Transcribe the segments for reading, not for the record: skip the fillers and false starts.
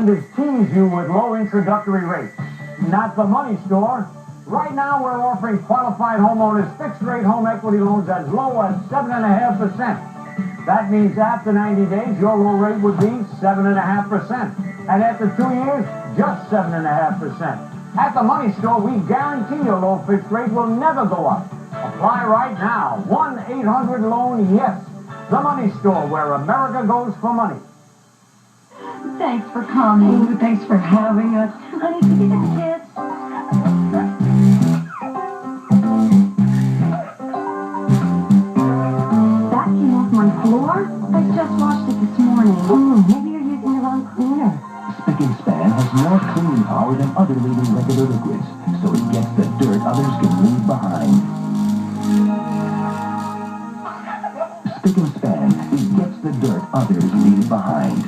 lenders tease you with low introductory rates. Not the money store. Right now, we're offering qualified homeowners fixed-rate home equity loans as low as 7.5%. That means after 90 days, your low rate would be 7.5%. And after 2 years, just 7.5%. At the money store, we guarantee your low fixed rate will never go up. Apply right now. 1-800-LOAN-YES. The money store, where America goes for money. Thanks for coming. Thanks for having us. Honey, can you get the kids? That came off my floor? I just washed it this morning. Maybe you're using the wrong cleaner. Spick and Span has more cleaning power than other leading regular liquids, so it gets the dirt others can leave behind. Spick and Span, it gets the dirt others leave behind.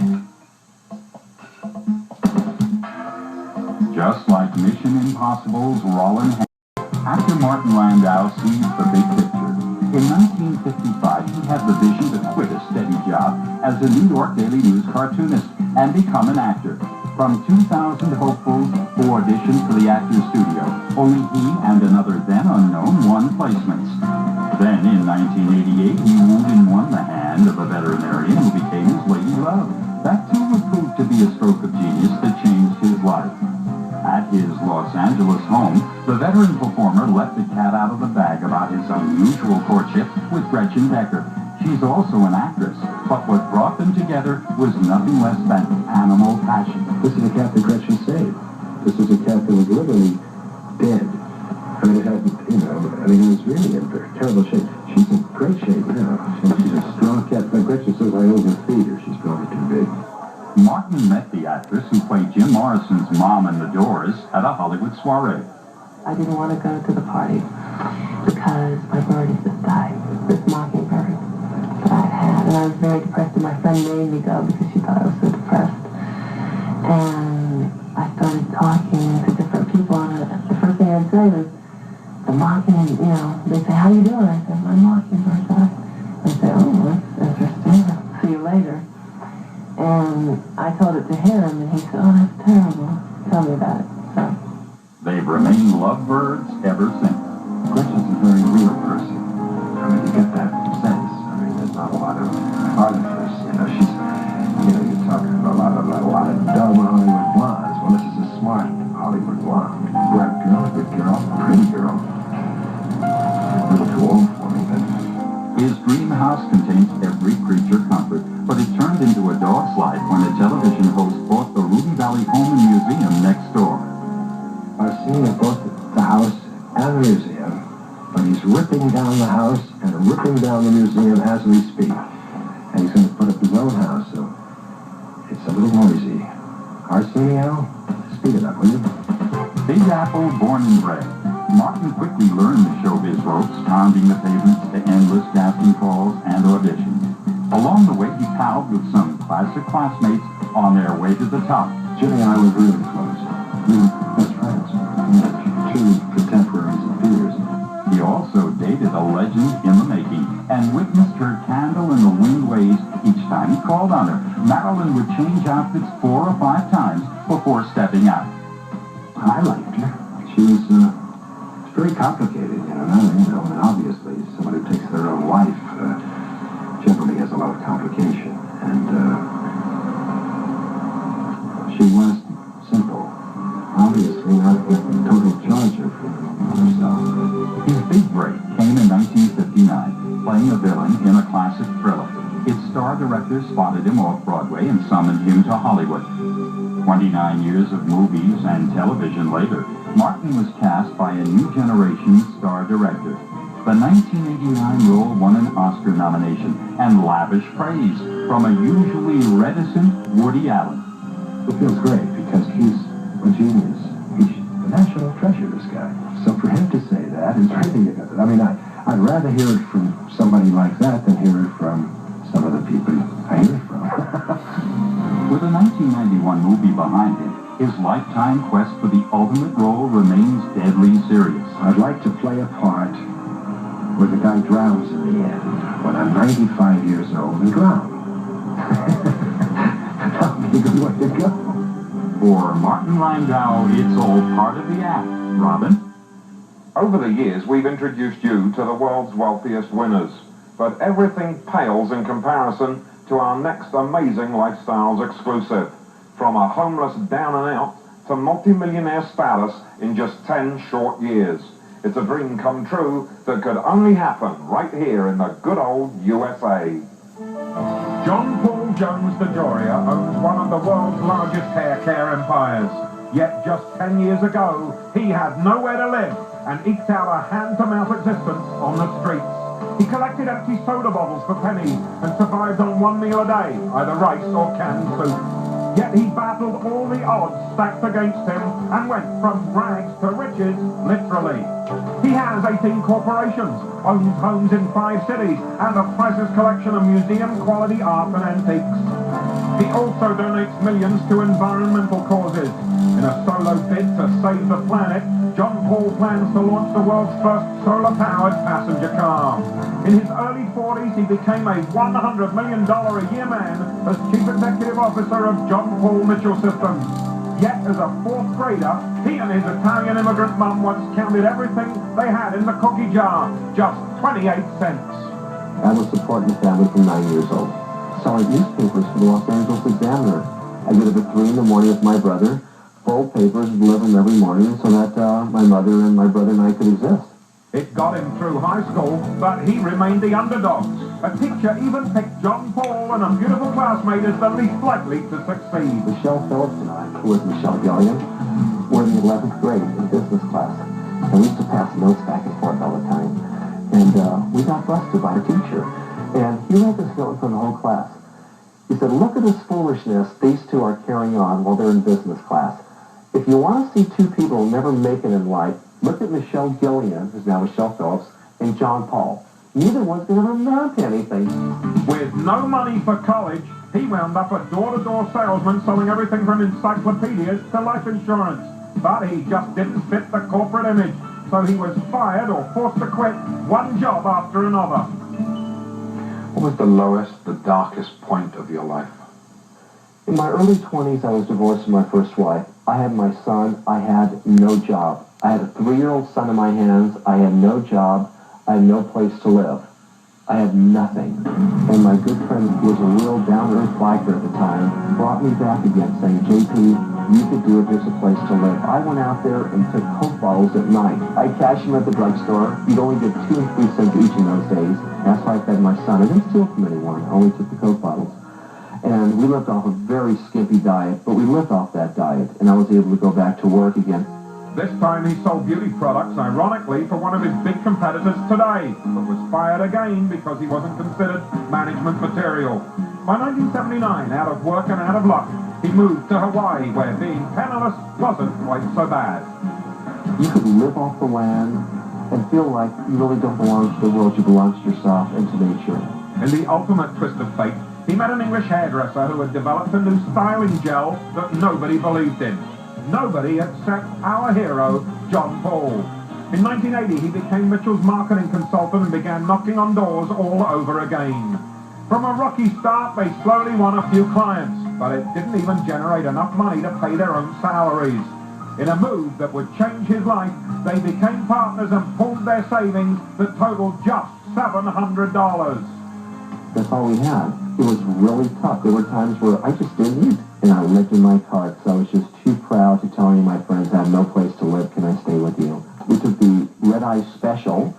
Just like Mission Impossible's Rollin' Hand, actor Martin Landau sees the big picture. In 1955, he had the vision to quit a steady job as a New York Daily News cartoonist and become an actor. From 2,000 hopefuls who auditioned for the Actors Studio, only he and another then unknown won placements. Then, in 1988, he wooed and won the hand of a veterinarian who became his lady love. That too would prove to be a stroke of genius that changed his life. At his Los Angeles home, the veteran performer let the cat out of the bag about his unusual courtship with Gretchen Becker. She's also an actress, but what brought them together was nothing less than animal passion. This is a cat that Gretchen saved. This is a cat that was literally dead. I mean, it had, it was really in terrible shape. She's in great shape now. She's a strong cat, but Gretchen says I overfeed her. She's probably too big. Martin met the actress who played Jim Morrison's mom in The Doors at a Hollywood soiree. I didn't want to go to the party because my bird has just died, this mockingbird that I had, and I was very depressed, and my friend made me go because she thought I was so depressed. And I started talking to different people, and the first thing I'd say was, the mocking, they say, how you doing? I said, my mockingbird died. They say, oh, that's interesting. See you later. And I told it to him, and he said, oh, that's terrible. Tell me about it. So they've remained lovebirds ever since. Gretchen's a very real person. I mean, you get that sense. I mean, there's not a lot of artifice. She's, you're talking about a lot of dumb Hollywood blondes. Well, this is a smart Hollywood blonde. Black girl, good girl, pretty girl. A little too old for me, but... His dream house contains every creature comfort, but it turned into a dog slide when a television host bought the Ruby Valley Home and Museum next door. I've seen him both the house and the museum, but he's ripping down the house and ripping down the museum as we speak. And he's going to put up his own house, so it's a little noisy. Arsenio, speed it up, will you? Big Apple born and bred, Martin quickly learned the showbiz ropes, pounding the pavements to endless casting calls and auditions. Along the way, he palled with some classic classmates on their way to the top. Jimmy and I were really close. We were best friends. Two contemporaries and peers. He also dated a legend in the making and witnessed her candle in the wind waves each time he called on her. Marilyn would change outfits 4 or 5 times before stepping out. I liked her. She was very complicated, and obviously someone who takes their own life generally has a lot of complication. And she was simple. Obviously not a total charger for herself. His big break came in 1959, playing a villain in a classic thriller. His star director spotted him off-Broadway and summoned him to Hollywood. 29 years of movies and television later, Martin was cast by a new generation star director. The 1989 role won an Oscar nomination and lavish praise from a usually reticent Woody Allen. It feels great because he's a genius. He's a national treasure, this guy. So for him to say that is really, I'd rather hear it from somebody like that than hear it from some of the people I hear it from. With a 1991 movie behind him, his lifetime quest for the ultimate role remains deadly serious. I'd like to play a part where the guy drowns in the end, when I'm 95 years old and drown. That would be a good way to go. For Martin Landau, it's all part of the act. Robin? Over the years, we've introduced you to the world's wealthiest winners, but everything pales in comparison to our next amazing Lifestyles exclusive. From a homeless down and out to multi-millionaire status in just 10 short years. It's a dream come true that could only happen right here in the good old USA. John Paul Jones DeJoria owns one of the world's largest hair care empires. Yet just 10 years ago, he had nowhere to live and eked out a hand-to-mouth existence on the streets. He collected empty soda bottles for pennies and survived on one meal a day, either rice or canned soup. Yet he battled all the odds stacked against him and went from rags to riches, literally. He has 18 corporations, owns homes in 5 cities, and a priceless collection of museum-quality art and antiques. He also donates millions to environmental causes. In a solo bid to save the planet, John Paul plans to launch the world's first solar-powered passenger car. In his early 40s, he became a $100 million a year man as Chief Executive Officer of John Paul Mitchell Systems. Yet, as a 4th grader, he and his Italian immigrant mum once counted everything they had in the cookie jar, just 28 cents. I was supporting the family from 9 years old, selling newspapers for the Los Angeles Examiner. I get up at 3 in the morning with my brother, fold papers, deliver them every morning so that my mother and my brother and I could exist. It got him through high school, but he remained the underdog. A teacher even picked John Paul and a beautiful classmate as the least likely to succeed. Michelle Phillips and I, who was Michelle Gillian, were in the 11th grade in business class. And we used to pass notes back and forth all the time. And we got busted by a teacher. And he read this note from the whole class. He said, look at this foolishness these two are carrying on while they're in business class. If you want to see two people never make it in life, look at Michelle Gillian, who's now Michelle Phillips, and John Paul. Neither one's going to amount to anything. With no money for college, he wound up a door-to-door salesman selling everything from encyclopedias to life insurance. But he just didn't fit the corporate image, so he was fired or forced to quit one job after another. What was the lowest, the darkest point of your life? In my early 20s, I was divorced from my first wife. I had my son. I had no job. I had a 3-year-old son in my hands. I had no job. I had no place to live. I had nothing. And my good friend, who was a real down-to-earth biker at the time, brought me back again, saying, JP, you could do it. There's a place to live. I went out there and took Coke bottles at night. I cashed them at the drugstore. You'd only get 2 and 3 cents each in those days. That's how I fed my son. I didn't steal from anyone. I only took the Coke bottles. And we lived off a very skimpy diet, but we lived off that diet, and I was able to go back to work again. This time he sold beauty products, ironically, for one of his big competitors today, but was fired again because he wasn't considered management material. By 1979, out of work and out of luck, he moved to Hawaii, where being penniless wasn't quite so bad. You could live off the land and feel like you really don't belong to the world, you belong to yourself and to nature. In the ultimate twist of fate, he met an English hairdresser who had developed a new styling gel that nobody believed in. Nobody except our hero, John Paul. In 1980, he became Mitchell's marketing consultant and began knocking on doors all over again. From a rocky start, they slowly won a few clients, but it didn't even generate enough money to pay their own salaries. In a move that would change his life, they became partners and pooled their savings that totaled just $700. That's all we had. It was really tough. There were times where I just didn't eat, and I lived in my car because I was just too proud to tell any of my friends I have no place to live. Can I stay with you? We took the Red Eye Special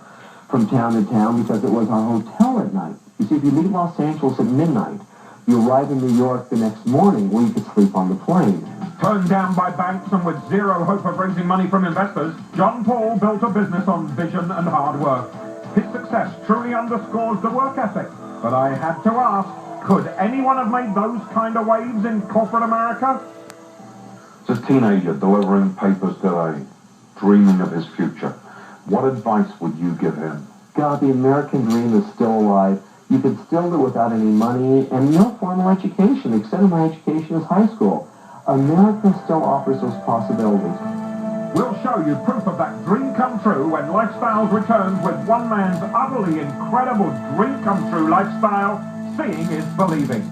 from town to town because it was our hotel at night. You see, if you leave Los Angeles at midnight, you arrive in New York the next morning where you could sleep on the plane. Turned down by banks and with zero hope of raising money from investors, John Paul built a business on vision and hard work. His success truly underscores the work ethic. But I had to ask, could anyone have made those kind of waves in corporate America? As a teenager delivering papers today, dreaming of his future, what advice would you give him? God, the American dream is still alive. You can still do it without any money and no formal education. The extent of my education is high school. America still offers those possibilities. We'll show you proof of that dream come true when Lifestyles returns with one man's utterly incredible dream come true lifestyle. Seeing is believing.